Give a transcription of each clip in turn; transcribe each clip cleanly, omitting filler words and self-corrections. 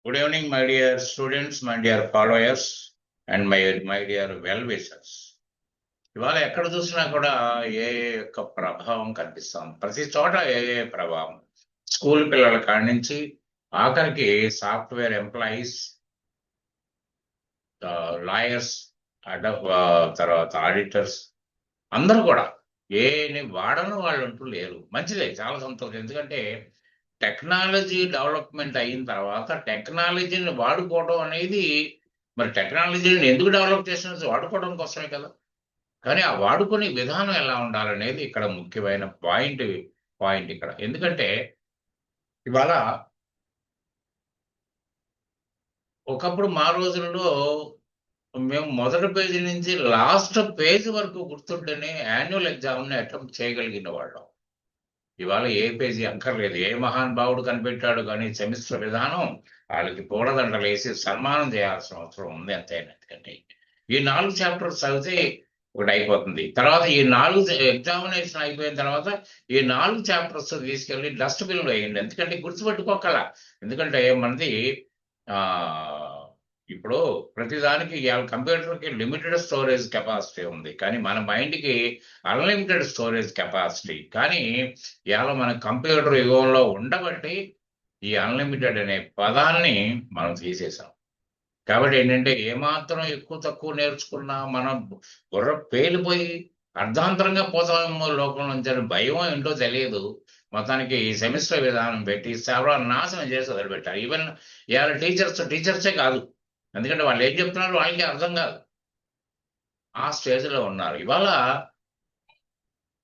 Good evening, my dear students, my dear followers, and my dear well-wishers. ఇవాళ ఎక్కడ చూసినా కూడా ఏఐ యొక్క ప్రభావం కనిపిస్తాం. ప్రతి చోట ఏఐ ప్రభావం. స్కూల్ పిల్లల కాడి నుంచి ఆఖరికి సాఫ్ట్వేర్ ఎంప్లాయీస్, లాయర్స్, తర్వాత ఆడిటర్స్ అందరూ కూడా ఏఐని వాడని వాళ్ళు అంటూ లేరు. మంచిదే, చాలా సంతోషం. ఎందుకంటే టెక్నాలజీ డెవలప్మెంట్ అయిన తర్వాత టెక్నాలజీని వాడుకోవడం అనేది, మరి టెక్నాలజీని ఎందుకు డెవలప్ చేసినది వాడుకోవడం కోసమే కదా. కానీ ఆ వాడుకునే విధానం ఎలా ఉండాలనేది ఇక్కడ ముఖ్యమైన పాయింట్ ఇక్కడ. ఎందుకంటే ఇవాళ ఒకప్పుడు మా రోజుల్లో మేము మొదటి పేజీ నుంచి లాస్ట్ పేజీ వరకు గుర్తుంటేనే యాన్యువల్ ఎగ్జామ్ని అటెంప్ట్ చేయగలిగిన వాళ్ళం. ఇవాళ ఏ పేజీ అక్కర్లేదు. ఏ మహానుభావుడు కనిపెట్టాడు కానీ సెమిస్టర్ విధానం వాళ్ళకి పూలదండలు వేసి సన్మానం చేయాల్సిన అవసరం ఉంది అంతేనా. ఎందుకంటే ఈ 4 చాప్టర్స్ చదివితే ఒకటి అయిపోతుంది. తర్వాత ఈ 4 ఎగ్జామినేషన్ అయిపోయిన తర్వాత ఈ 4 చాప్టర్స్ తీసుకెళ్ళి డస్ట్బిన్లో వేయండి. ఎందుకంటే గుర్తుపెట్టుకోగల. ఎందుకంటే మనది ఇప్పుడు ప్రతిదానికి ఇవాళ కంప్యూటర్కి లిమిటెడ్ స్టోరేజ్ కెపాసిటీ ఉంది, కానీ మన మైండ్కి అన్లిమిటెడ్ స్టోరేజ్ కెపాసిటీ. కానీ ఇవాళ మన కంప్యూటర్ యుగంలో ఉండబట్టి ఈ అన్లిమిటెడ్ అనే పదాన్ని మనం తీసేసాం. కాబట్టి ఏంటంటే ఏమాత్రం ఎక్కువ తక్కువ నేర్చుకున్నా మనం బుర్ర పేలిపోయి అర్ధాంతరంగా పోతామేమో లోకం నుంచి అని భయం ఏంటో తెలియదు. మొత్తానికి ఈ సెమిస్టర్ విధానం పెట్టి సేవలు నాశనం చేసి వదిలిపెట్టారు. ఈవెన్ ఇవాళ టీచర్సే కాదు, ఎందుకంటే వాళ్ళు ఏం చెప్తున్నారు వాళ్ళకి అర్థం కాదు. ఆ స్టేజ్లో ఉన్నారు.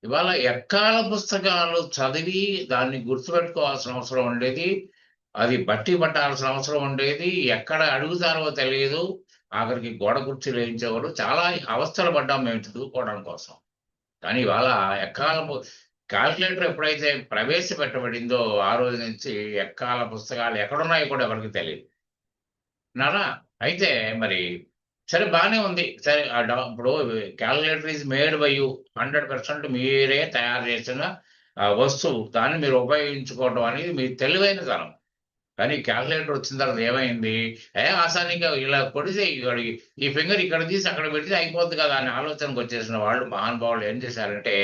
ఇవాళ ఎక్కాల పుస్తకాలు చదివి దాన్ని గుర్తుపెట్టుకోవాల్సిన అవసరం ఉండేది. అది బట్టి పట్టాల్సిన అవసరం ఉండేది. ఎక్కడ అడుగుతారో తెలియదు. ఆఖరికి గోడ కుర్చీలు వేయించేవారు. చాలా అవస్థలు పడ్డాం మేము చదువుకోవడం కోసం. కానీ ఇవాళ క్యాల్కులేటర్ ఎప్పుడైతే ప్రవేశపెట్టబడిందో ఆ రోజు నుంచి ఎక్కాల పుస్తకాలు ఎక్కడున్నాయో కూడా ఎవరికి తెలియదు నారా. అయితే మరి సరే, బాగానే ఉంది. సరే, ఇప్పుడు calculator is made by you, 100% మీరే తయారు చేసిన వస్తువు. దాన్ని మీరు ఉపయోగించుకోవడం అనేది మీ తెలివైన తనం. కానీ క్యాల్కులేటర్ వచ్చిన తర్వాత ఏమైంది, ఆసానిగా ఇలా కొడితే ఈ ఫింగర్ ఇక్కడ తీసి అక్కడ పెడితే అయిపోద్ది కదా అని ఆలోచనకు వచ్చేసిన వాళ్ళు మహానుభావులు ఏం చేశారంటే,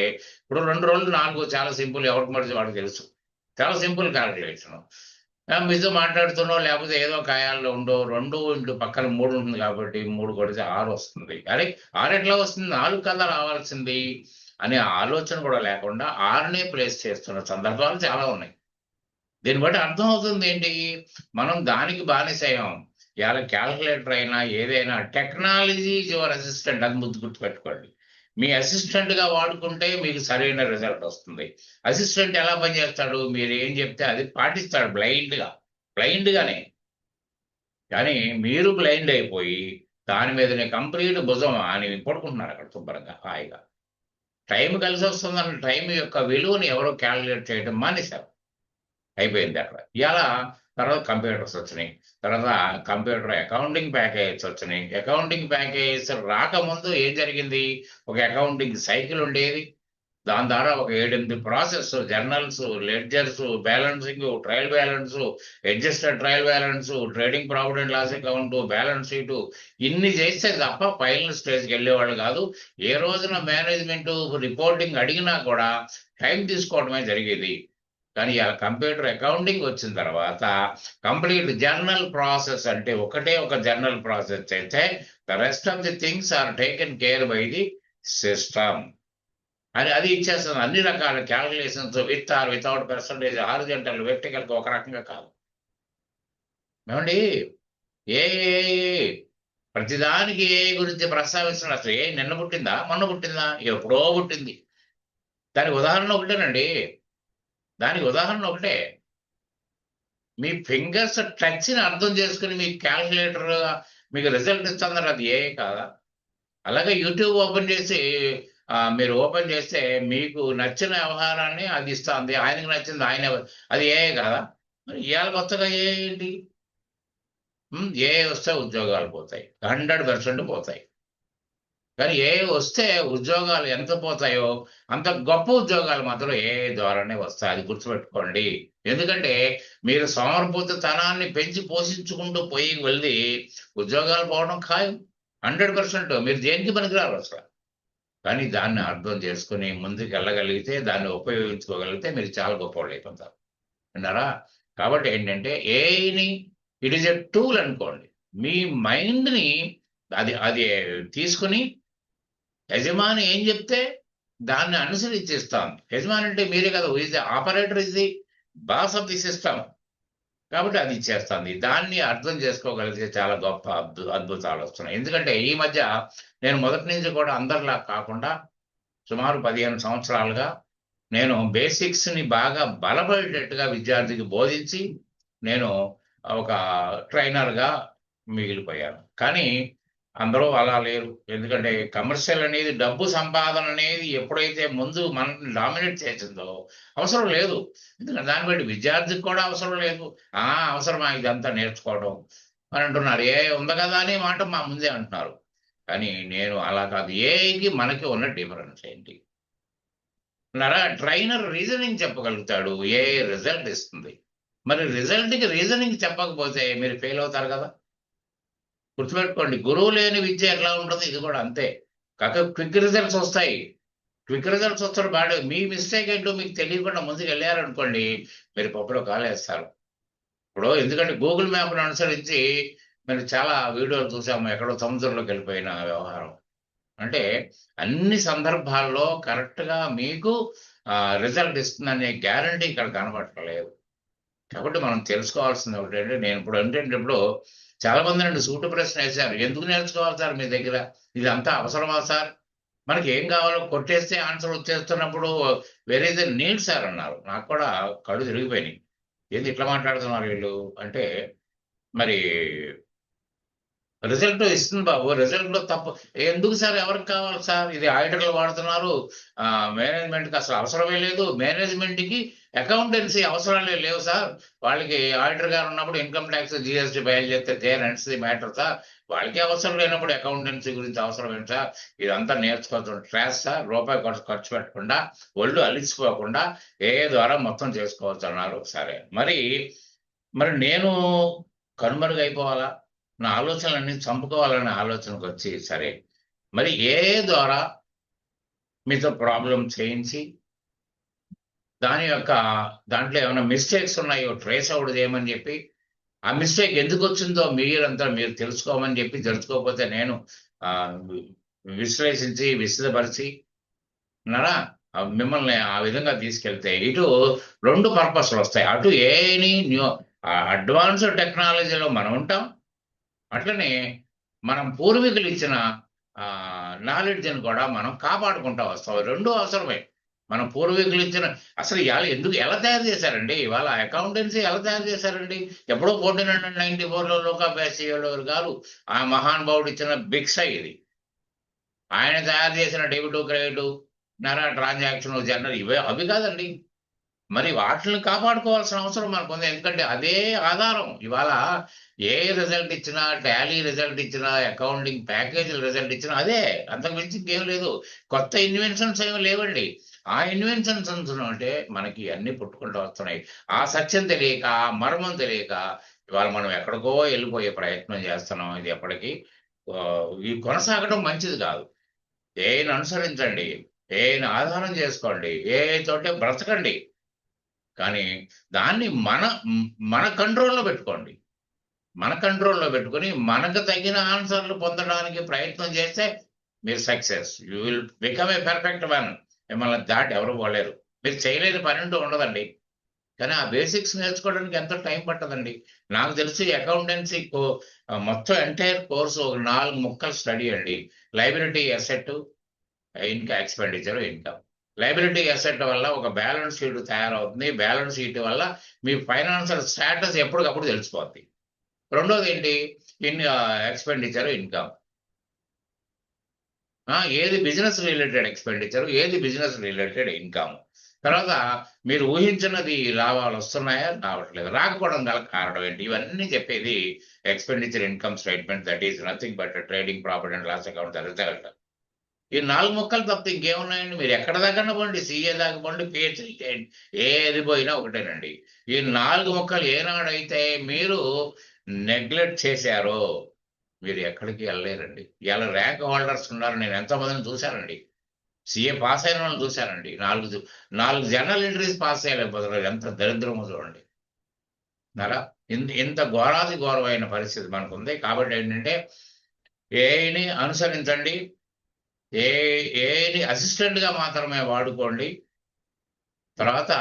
ఇప్పుడు 2 రోజులు 4 చాలా సింపుల్, ఎవరికి మడిచి వాడికి తెలుసు. చాలా సింపుల్ క్యాల్కులేషన్. మీతో మాట్లాడుతున్నావు, లేకపోతే ఏదో కాయాల్లో ఉండో 2 ఇంటూ పక్కన 3 ఉంటుంది కాబట్టి 3 కొడితే 6 వస్తుంది. అరే 6 ఎట్లా వస్తుంది, 4 కదా రావాల్సింది అనే ఆలోచన కూడా లేకుండా 6నే ప్లేస్ చేస్తున్న సందర్భాలు చాలా ఉన్నాయి. దీన్ని బట్టి అర్థం అవుతుంది ఏంటి, మనం దానికి బానిసయ్యాం. ఇవాళ క్యాల్కులేటర్ అయినా ఏదైనా టెక్నాలజీ ఈజ్ యువర్ అసిస్టెంట్, అది గుర్తుపెట్టుకోండి. మీ అసిస్టెంట్గా వాడుకుంటే మీకు సరైన రిజల్ట్ వస్తుంది. అసిస్టెంట్ ఎలా పనిచేస్తాడు, మీరు ఏం చెప్తే అది పాటిస్తాడు బ్లైండ్గానే. కానీ మీరు బ్లైండ్ అయిపోయి దాని మీదనే కంప్లీట్ భుజం అని పడుకుంటున్నారు అక్కడ శుభ్రంగా హాయిగా. టైం కలిసి వస్తుందన్న టైం యొక్క విలువని ఎవరో క్యాల్కులేట్ చేయడం మానేశారు. అయిపోయింది అక్కడ. ఇలా తర్వాత కంప్యూటర్స్ వచ్చినాయి. తర్వాత కంప్యూటర్ అకౌంటింగ్ ప్యాకేజెస్ వచ్చినాయి. అకౌంటింగ్ ప్యాకేజెస్ రాకముందు ఏం జరిగింది, ఒక అకౌంటింగ్ సైకిల్ ఉండేది. దాని ద్వారా ఒక 7-8 process, journals, ledgers, balancing, trial balance, adjusted trial balance, trading profit and loss account, balance sheet, ఇన్ని చేస్తే తప్ప ఫైనల్ స్టేజ్కి వెళ్ళేవాళ్ళు కాదు. ఏ రోజున మేనేజ్మెంట్ రిపోర్టింగ్ అడిగినా కూడా టైం తీసుకోవడమే జరిగేది. కానీ ఇలా కంప్యూటర్ అకౌంటింగ్ వచ్చిన తర్వాత కంప్లీట్ జర్నల్ ప్రాసెస్, అంటే ఒకటే ఒక జర్నల్ ప్రాసెస్ చేస్తే the rest of the things are taken care by the system అని అది ఇచ్చేస్తుంది. అన్ని రకాల calculations with or without percentage, horizontal, vertical, ఒక రకంగా కాదు. ఏమండి ఏ ప్రతిదానికి ఏ గురించి ప్రస్తావిస్తున్నారు. అసలు ఏ నిన్న పుట్టిందా మొన్న పుట్టిందా, ఎప్పుడో పుట్టింది. దానికి ఉదాహరణ ఒకటే. మీ ఫింగర్స్ టచ్ని అర్థం చేసుకుని మీ క్యాల్కులేటర్ మీకు రిజల్ట్ ఇస్తుందంటే అది ఏ కాదా. అలాగే యూట్యూబ్ మీరు ఓపెన్ చేస్తే మీకు నచ్చిన వ్యవహారాన్ని అది ఇస్తుంది, ఆయనకు నచ్చింది ఆయన, అది ఏ కాదా. మరి ఇవాళ కొత్తగా ఏంటి, ఏ వస్తే ఉద్యోగాలు పోతాయి, 100% పోతాయి. కానీ ఏ వస్తే ఉద్యోగాలు ఎంత పోతాయో అంత గొప్ప ఉద్యోగాలు మాత్రం ఏ ద్వారానే వస్తాయి, అది గుర్తుపెట్టుకోండి. ఎందుకంటే మీరు సోమరిపోతుతనాన్ని పెంచి పోషించుకుంటూ పోయి వెళ్ళి ఉద్యోగాలు పోవడం ఖాయం. 100% మీరు దేనికి పనికిరారు అసలు. కానీ దాన్ని అర్థం చేసుకుని ముందుకు వెళ్ళగలిగితే, దాన్ని ఉపయోగించుకోగలిగితే మీరు చాలా గొప్పవాళ్ళు అయిపోతారు. విన్నారా? కాబట్టి ఏంటంటే ఏఐని ఇట్ ఈస్ ఎ టూల్ అనుకోండి. మీ మైండ్ని అది అది తీసుకుని యజమాని ఏం చెప్తే దాన్ని అనుసరించేస్తాం. యజమాని అంటే మీరే కదా, is the operator, is the boss of the system. కాబట్టి అది ఇచ్చేస్తుంది. దాన్ని అర్థం చేసుకోగలిగితే చాలా గొప్ప అద్భుతాలు వస్తున్నాయి. ఎందుకంటే ఈ మధ్య నేను మొదటి నుంచి కూడా అందరిలా కాకుండా సుమారు 15 సంవత్సరాలుగా నేను బేసిక్స్ని బాగా బలపడేటట్టుగా విద్యార్థికి బోధించి నేను ఒక ట్రైనర్గా మిగిలిపోయాను. కానీ అందరూ అలా లేరు. ఎందుకంటే కమర్షియల్ అనేది, డబ్బు సంపాదన అనేది ఎప్పుడైతే ముందు మనల్ని డామినేట్ చేసిందో అవసరం లేదు. ఎందుకంటే దాన్ని బట్టి విద్యార్థికి కూడా అవసరం లేదు. అవసరమా ఇదంతా నేర్చుకోవడం అని అంటున్నారు. ఏ ఉంది కదా అనే మాట మా ముందే అంటున్నారు. కానీ నేను అలా కాదు. ఏఐకి మనకి ఉన్న డిఫరెన్స్ ఏంటి అన్నారా? ట్రైనర్ రీజనింగ్ చెప్పగలుగుతాడు, ఏఐ రిజల్ట్ ఇస్తుంది. మరి రిజల్ట్కి రీజనింగ్ చెప్పకపోతే మీరు ఫెయిల్ అవుతారు కదా. గుర్తుపెట్టుకోండి, గురువు లేని విద్య ఎట్లా ఉంటుంది, ఇది కూడా అంతే. కాకపోతే క్విక్ రిజల్ట్స్ వస్తాయి. క్విక్ రిజల్ట్స్ వస్తారు బాగా. మీ మిస్టేక్ ఏంటో మీకు తెలియకుండా ముందుకు వెళ్ళారనుకోండి, మీరు పప్పులో కాలేస్తారు. ఇప్పుడు ఎందుకంటే గూగుల్ మ్యాప్ను అనుసరించి మీరు చాలా వీడియోలు చూసాము, ఎక్కడో సముద్రంలోకి వెళ్ళిపోయిన వ్యవహారం. అంటే అన్ని సందర్భాల్లో కరెక్ట్గా మీకు రిజల్ట్ ఇస్తుందనే గ్యారంటీ ఇక్కడ కనబడట్లేదు. కాబట్టి మనం తెలుసుకోవాల్సింది ఒకటంటే, నేను ఇప్పుడు ఏంటంటే ఇప్పుడు చాలా మంది నన్ను సూటు ప్రశ్న వేశారు, ఎందుకు నేర్చుకోవాలి సార్ మీ దగ్గర, ఇదంతా అవసరమా సార్, మనకి ఏం కావాలో కొట్టేస్తే ఆన్సర్ వచ్చేస్తున్నప్పుడు వేరే నీడ్ సార్ అన్నారు. నాకు కూడా కళ్ళు తిరిగిపోయినాయి. ఏంది ఇట్లా మాట్లాడుతున్నారు వీళ్ళు అంటే, మరి రిజల్ట్ ఇస్తుంది బాబు, రిజల్ట్లో తప్పు ఎందుకు సార్, ఎవరికి కావాలి సార్, ఇది ఆడిటర్లు వాడుతున్నారు, మేనేజ్మెంట్కి అసలు అవసరమే లేదు, మేనేజ్మెంట్కి అకౌంటెన్సీ అవసరాలే లేవు సార్, వాళ్ళకి ఆడిటర్ గారు ఉన్నప్పుడు ఇన్కమ్ ట్యాక్స్ జిఎస్టీ ఫైల్ చేస్తే there ends the matter sir, వాళ్ళకి అవసరం లేనప్పుడు అకౌంటెన్సీ గురించి అవసరం ఏంటి సార్, ఇదంతా నేర్చుకోవచ్చు ట్రాస్ సార్, రూపాయి ఖర్చు పెట్టకుండా ఒళ్ళు అలిసిపోకుండా ఏ ద్వారా మొత్తం చేసుకోవచ్చు అన్నారు. సరే, మరి నేను కనుమరుగైపోవాలా, నా ఆలోచనలన్నీ చంపుకోవాలనే ఆలోచనకు వచ్చి, సరే మరి ఏ ద్వారా మీతో ప్రాబ్లం చేయించి దాంట్లో ఏమైనా మిస్టేక్స్ ఉన్నాయో ట్రేస్ అవుట్ చేయమని చెప్పి, ఆ మిస్టేక్ ఎందుకు వచ్చిందో మీరు తెలుసుకోమని చెప్పి, తెలుసుకోకపోతే నేను విశ్లేషించి విశదపరిచి ఉన్నారా మిమ్మల్ని ఆ విధంగా తీసుకెళ్తే ఇటు 2 పర్పస్లు వస్తాయి. అటు ఏఐని అడ్వాన్స్డ్ టెక్నాలజీలో మనం ఉంటాం, అట్లనే మనం పూర్వీకులు ఇచ్చిన నాలెడ్జ్ని కూడా మనం కాపాడుకుంటూ వస్తాం. 2 అవసరమే. మన పూర్వీకులు ఇచ్చిన అసలు ఎలా తయారు చేశారండి, ఇవాళ అకౌంటెన్సీ ఎలా తయారు చేశారండి, ఎప్పుడో 1494లో లోకా ప్యాసియోలర్ గారు, ఆ మహానుభావుడు ఇచ్చిన భిక్ష ఇది. ఆయన తయారు చేసిన డెబిట్ క్రెడిట్ ట్రాన్సాక్షన్ జనరల్ అవి కాదండి. మరి వాటిని కాపాడుకోవాల్సిన అవసరం మనకు ఉంది. ఎందుకంటే అదే ఆధారం. ఇవాళ ఏ రిజల్ట్ ఇచ్చినా, టాలీ రిజల్ట్ ఇచ్చినా, అకౌంటింగ్ ప్యాకేజీల రిజల్ట్ ఇచ్చినా అదే, అంతకు మించి ఇంకేం లేదు. కొత్త ఇన్వెన్షన్స్ ఏమి లేవండి. ఆ ఇన్వెన్షన్స్ అంటే మనకి అన్ని పుట్టుకుంటూ వస్తున్నాయి. ఆ సత్యం తెలియక, ఆ మర్మం తెలియక ఇవాళ మనం ఎక్కడికో వెళ్ళిపోయే ప్రయత్నం చేస్తున్నాం. ఇది ఎప్పటికీ ఈ కొనసాగడం మంచిది కాదు. ఏఐని అనుసరించండి, ఏఐని ఆధారం చేసుకోండి, ఏఐ తోటే బ్రతకండి. కానీ దాన్ని మన కంట్రోల్లో పెట్టుకోండి. మన కంట్రోల్లో పెట్టుకొని మనకు తగిన ఆన్సర్లు పొందడానికి ప్రయత్నం చేస్తే మీరు success. You will become a perfect one. మిమ్మల్ని దాటి ఎవరు పోలేరు. మీరు చేయలేని పని అంటూ ఉండదండి. కానీ ఆ బేసిక్స్ నేర్చుకోవడానికి ఎంతో టైం పట్టదండి. నాకు తెలిసి అకౌంటెన్సీ మొత్తం ఎంటైర్ కోర్సు ఒక 4 ముక్కలు స్టడీ అండి. లైబిలిటీ, అసెట్, ఇంకా ఎక్స్పెండిచర్, ఇన్కమ్. లైబిలిటీ అసెట్ వల్ల ఒక బ్యాలెన్స్ షీట్ తయారవుతుంది. బ్యాలెన్స్ షీట్ వల్ల మీ ఫైనాన్షియల్ స్టేటస్ ఎప్పటికప్పుడు తెలిసిపోద్ది. రెండోది ఏంటి, ఎక్స్పెండిచర్, ఇన్కమ్. ఏది బిజినెస్ రిలేటెడ్ ఎక్స్పెండిచర్, ఏది బిజినెస్ రిలేటెడ్ ఇన్కమ్. తర్వాత మీరు ఊహించినది లాభాలు వస్తున్నాయా, రావట్లేదు, రాకపోవడం గల కారణం ఏంటి, ఇవన్నీ చెప్పేది expenditure income statement. That is nothing but trading profit and loss account, the result. ఈ 4 ముక్కలు తప్ప ఇంకేమున్నాయండి? మీరు ఎక్కడ దాకా పోండి, సీఏ దాకా పోండి, పిహెచ్‌డి చేయండి, ఏది పోయినా ఒకటేనండి. ఈ 4 ముక్కలు ఏనాడైతే మీరు నెగ్లెక్ట్ చేశారో మీరు ఎక్కడికి వెళ్ళలేరండి. ఇవాళ ర్యాంక్ హోల్డర్స్ ఉన్నారు. నేను ఎంతోమందిని చూశానండి. సీఏ పాస్ అయిన వాళ్ళని చూశానండి. 4 జనరల్ ఎంట్రీస్ పాస్ చేయలేకపోతున్నారు. ఎంత దరిద్రమో చూడండి. అలా ఇంత ఘోరాతి ఘోరమైన పరిస్థితి మనకుంది. కాబట్టి ఏంటంటే ఏఐని అనుసరించండి. ఏఐని అసిస్టెంట్‌గా మాత్రమే వాడుకోండి. తర్వాత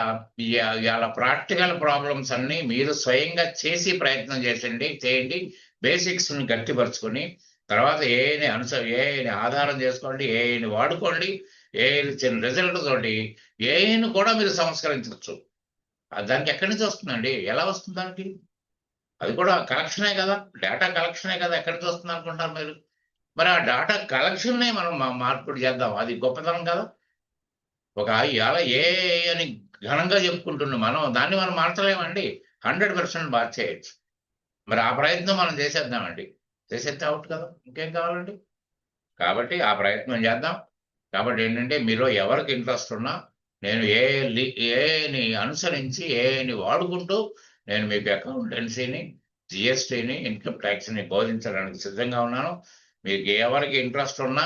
ఇయాల ప్రాక్టికల్ ప్రాబ్లమ్స్ అన్నీ మీరు స్వయంగా చేసి ప్రయత్నం చేయండి. బేసిక్స్‌ని గట్టిపరుచుకొని తర్వాత ఏఐని ఆధారం చేసుకోండి. ఏఐని వాడుకోండి. ఏఐ ఇచ్చిన రిజల్ట్ తోటి ఏఐని కూడా మీరు సంస్కరించొచ్చు. దానికి ఎక్కడి నుంచి వస్తుందండి? ఎలా వస్తుంది దానికి? అది కూడా కలెక్షనే కదా! డేటా కలెక్షనే కదా! ఎక్కడి నుంచి వస్తుందనుకుంటున్నారు మీరు? మరి ఆ డేటా కలెక్షన్‌నే మనం మార్పిడి చేద్దాం. అది గొప్పతనం కదా! ఇవాళ ఏఐ అని ఘనంగా చెప్పుకుంటున్న మనం దాన్ని మనం మార్చలేమండి. 100% మార్చేయొచ్చు. మరి ఆ ప్రయత్నం మనం చేసేద్దామండి. చేసేస్తే అవుట్ కదా! ఇంకేం కావాలండి? కాబట్టి ఆ ప్రయత్నం చేద్దాం. కాబట్టి ఏంటంటే మీలో ఎవరికి ఇంట్రెస్ట్ ఉన్నా నేను ఏఐని అనుసరించి ఏఐని వాడుకుంటూ నేను మీకు అకౌంటెన్సీని, జీఎస్టీని, ఇన్‌కమ్ టాక్స్‌ని బోధించడానికి సిద్ధంగా ఉన్నాను. మీకు ఎవరికి ఇంట్రెస్ట్ ఉన్నా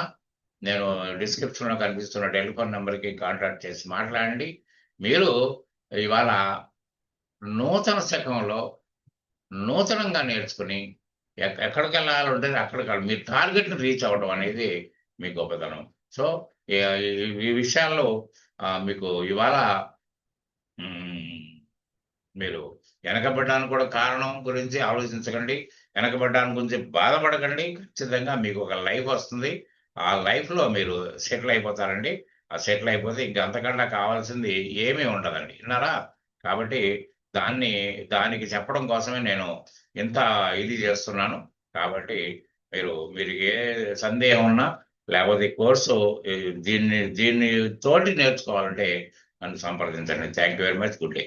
నేను డిస్క్రిప్షన్‌లో కనిపిస్తున్న టెలిఫోన్ నంబర్‌కి కాంటాక్ట్ చేసి మాట్లాడండి. మీరు ఇవాళ నూతన శకంలో నూతనంగా నేర్చుకుని ఎక్కడికెళ్ళాలంటే అక్కడికి మీరు టార్గెట్‌ని రీచ్ అవ్వడం అనేది మీ గొప్పతనం. సో, ఈ ఈ విషయాల్లో మీకు ఇవాళ హ్మ్. మీరు వెనకబడ్డానికి కూడా కారణం గురించి ఆలోచించకండి. వెనకబడ్డానికి గురించి బాధపడకండి. ఖచ్చితంగా మీకు ఒక లైఫ్ వస్తుంది. ఆ లైఫ్‌లో మీరు సెటిల్ అయిపోతారండి. ఆ సెటిల్ అయిపోతే ఇంక అంతకన్నా కావాల్సింది ఏమీ ఉండదండి. విన్నారా? కాబట్టి దాన్ని దానికి చెప్పడం కోసమే నేను ఇంత ఇది చేస్తున్నాను. కాబట్టి మీరు ఏ సందేహం ఉన్నా లేకపోతే ఈ కోర్సు దీన్ని దీన్ని తోటి నేర్చుకోవాలంటే నన్ను సంప్రదించండి. Thank you very much. Good day.